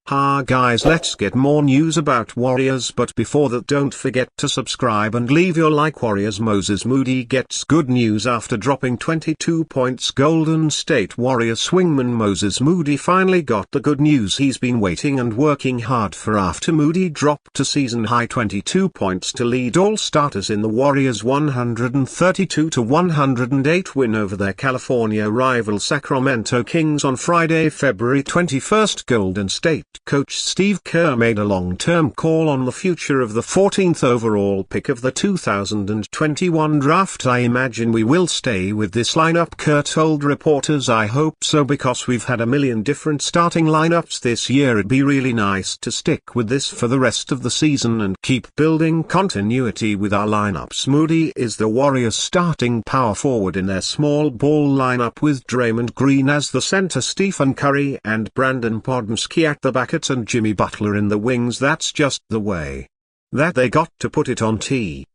Ha guys, let's get more news about Warriors, but before that don't forget to subscribe and leave your like. Warriors Moses Moody gets good news after dropping 22 points. Golden State Warriors swingman Moses Moody finally got the good news he's been waiting and working hard for after Moody dropped a season-high 22 points to lead all starters in the Warriors' 132-108 win over their California rival Sacramento Kings on Friday, February 21st. Golden State coach Steve Kerr made a long-term call on the future of the 14th overall pick of the 2021 draft. "I imagine we will stay with this lineup," Kerr told reporters. "I hope so, because we've had a million different starting lineups this year. It'd be really nice to stick with this for the rest of the season and keep building continuity with our lineups." Moody is the Warriors' starting power forward in their small ball lineup with Draymond Green as the center, Stephen Curry and Brandon Podmski at the back and Jimmy Butler in the wings. "That's just the way that they got to put it on T.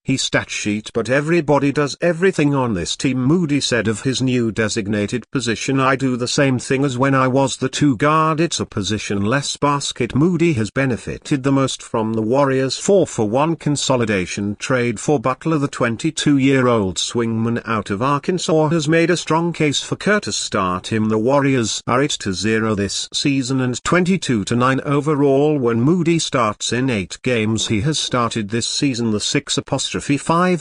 He stat sheet, but everybody does everything on this team," Moody said of his new designated position. "I do the same thing as when I was the two guard. It's a position-less basket." Moody has benefited the most from the Warriors' 4-for-1 consolidation trade for Butler. The 22-year-old swingman out of Arkansas has made a strong case for Kerr to start him. The Warriors are 8-0 this season and 22-9 overall when Moody starts in 8 games he has started this season. The 6'5"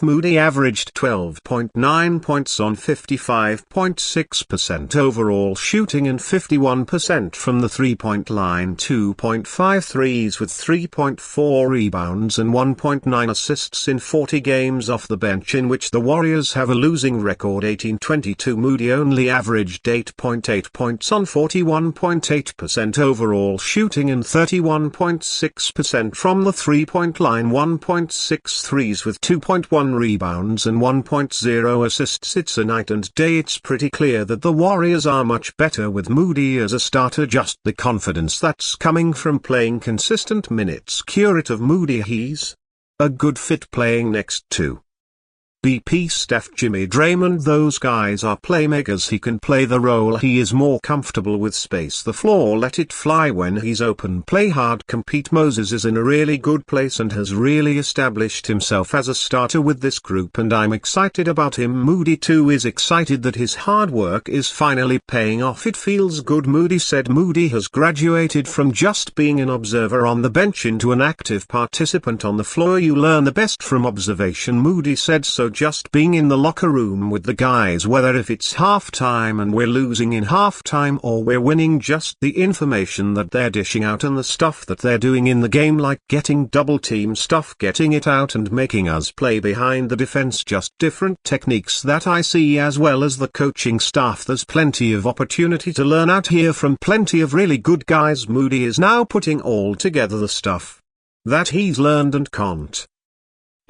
Moody averaged 12.9 points on 55.6% overall shooting and 51% from the three-point line, 2.5 threes with 3.4 rebounds and 1.9 assists in 40 games off the bench in which the Warriors have a losing record. 18-22 Moody only averaged 8.8 points on 41.8% overall shooting and 31.6% from the three-point line, 1.6 threes with 2.1 rebounds and 1.0 assists. It's a night and day. It's pretty clear that the Warriors are much better with Moody as a starter. Just the confidence that's coming from playing consistent minutes. Curate of Moody. He's a good fit playing next to BP, Steph, Jimmy, Draymond. Those guys are playmakers. He can play the role he is more comfortable with. Space the floor, let it fly when he's open, play hard, compete. Moses is in a really good place and has really established himself as a starter with this group, and I'm excited about him. Moody too is excited that his hard work is finally paying off. "It feels good," Moody said. Moody has graduated from just being an observer on the bench into an active participant on the floor. "You learn the best from observation," Moody said. "So just being in the locker room with the guys, whether if it's halftime and we're losing in halftime or we're winning, just the information that they're dishing out and the stuff that they're doing in the game, like getting double team stuff, getting it out and making us play behind the defense, just different techniques that I see, as well as the coaching staff. There's plenty of opportunity to learn out here from plenty of really good guys." Moody is now putting all together the stuff that he's learned and can't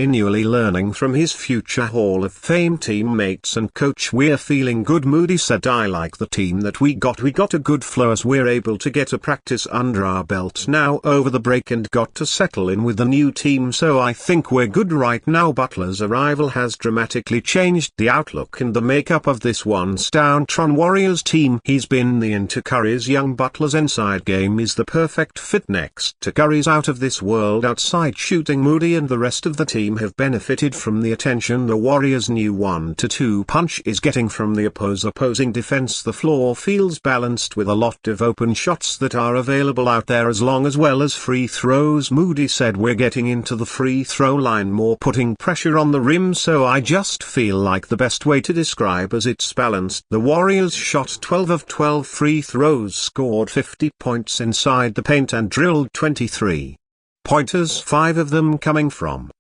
annually learning from his future Hall of Fame teammates and coach. "We're feeling good," Moody said. "I like the team that we got. We got a good flow as we're able to get a practice under our belt now over the break and got to settle in with the new team, so I think we're good right now." Butler's arrival has dramatically changed the outlook and the makeup of this once-downtrodden Warriors team. He's been the into Curry's young. Butler's inside game is the perfect fit next to Curry's out-of-this-world outside shooting. Moody and the rest of the team have benefited from the attention the Warriors' new 1-2 punch is getting from the opposing defense. The floor feels balanced with a lot of open shots that are available out there, as long as well as free throws. Moody said, "We're getting into the free throw line more, putting pressure on the rim, so I just feel like the best way to describe as it's balanced." The Warriors shot 12 of 12 free throws, scored 50 points inside the paint and drilled 23 pointers, 5 of them coming from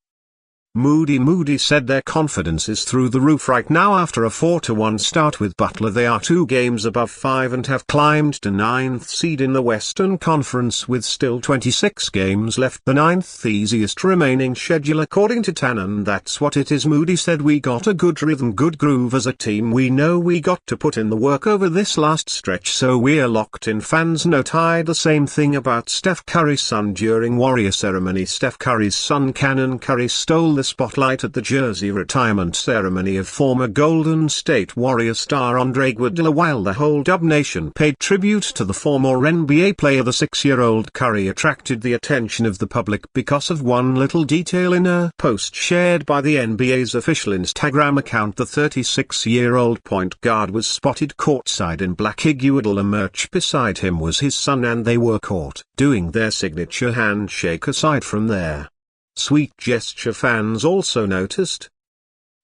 Moody said their confidence is through the roof right now after a 4-1 start with Butler. They are 2 games above 5 and have climbed to 9th seed in the Western Conference with still 26 games left, the 9th easiest remaining schedule according to Taran. "That's what it is," Moody said. "We got a good rhythm, good groove as a team. We know we got to put in the work over this last stretch, so we're locked in." Fans noted the same thing about Steph Curry's son during Warrior ceremony. Steph Curry's son Cannon Curry stole the spotlight at the jersey retirement ceremony of former Golden State Warriors star Andre Iguodala, while the whole Dub Nation paid tribute to the former NBA player. The 6-year-old Curry attracted the attention of the public because of one little detail in a post shared by the NBA's official Instagram account. The 36-year-old point guard was spotted courtside in black Iguodala merch. Beside him was his son, and they were caught doing their signature handshake. Aside from their sweet gesture, fans also noticed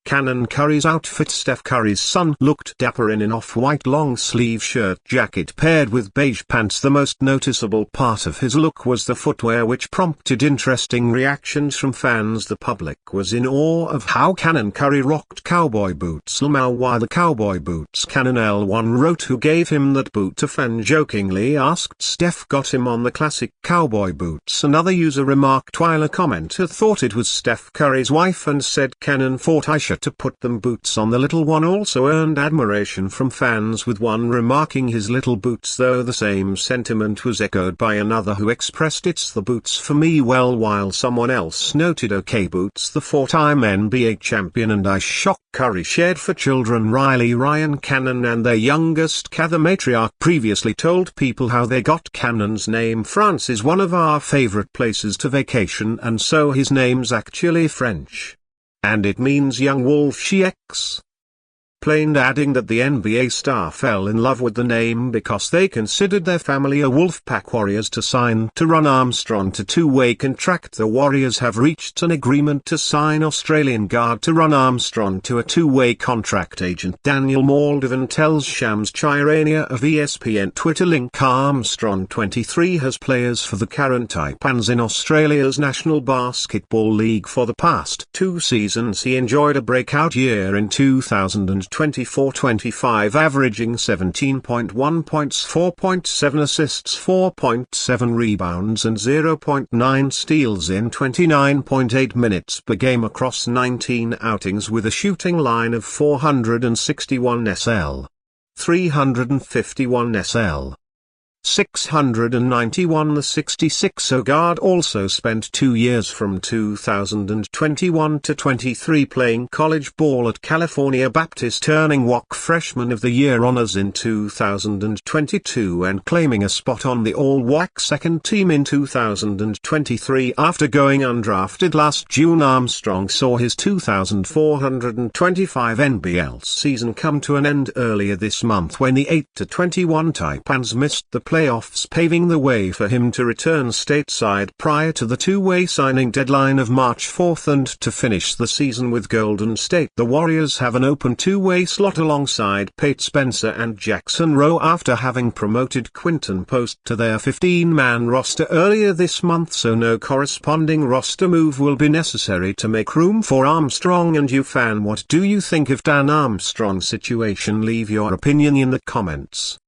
Canon Curry's outfit. Steph Curry's son looked dapper in an off-white long-sleeve shirt jacket paired with beige pants. The most noticeable part of his look was the footwear, which prompted interesting reactions from fans. The public was in awe of how Canon Curry rocked cowboy boots. Why the cowboy boots? Canon L1 wrote, "Who gave him that boot?" A fan jokingly asked. Steph got him on the classic cowboy boots. Another user remarked, while a commenter thought it was Steph Curry's wife and said Canon thought I should to put them boots on the little one. Also earned admiration from fans, with one remarking his little boots, though the same sentiment was echoed by another who expressed, "It's the boots for me." While someone else noted, "Okay boots." The 4-time NBA champion and I shock Curry shared for children Riley, Ryan, Canon and their youngest Ka. The matriarch previously told people how they got Canon's name. "France is one of our favorite places to vacation, and so his name's actually French. And it means young wolf," she explained, adding that the NBA star fell in love with the name because they considered their family a Wolfpack. Warriors to sign Taran Armstrong to two-way contract. The Warriors have reached an agreement to sign Australian guard Taran Armstrong to a two-way contract. Agent Daniel Moldovan tells Shams Charania of ESPN Twitter link, "Armstrong, 23, has players for the current Taipans in Australia's National Basketball League. For the past 2 seasons he enjoyed a breakout year in 2024-25, averaging 17.1 points, 4.7 assists, 4.7 rebounds and 0.9 steals in 29.8 minutes per game across 19 outings, with a shooting line of 461 SL, 351 SL, 691. The 66-year guard also spent 2 years from 2021 to 23 playing college ball at California Baptist, earning WAC Freshman of the Year honors in 2022 and claiming a spot on the All-WAC second team in 2023. After going undrafted last June, Armstrong saw his 2,425 NBL season come to an end earlier this month when the 8-21 Taipans missed the playoffs, paving the way for him to return stateside prior to the two-way signing deadline of March 4 and to finish the season with Golden State. The Warriors have an open two-way slot alongside Pate Spencer and Jackson Rowe after having promoted Quinten Post to their 15-man roster earlier this month, so no corresponding roster move will be necessary to make room for Armstrong. And you fan, what do you think of Dan Armstrong's situation? Leave your opinion in the comments.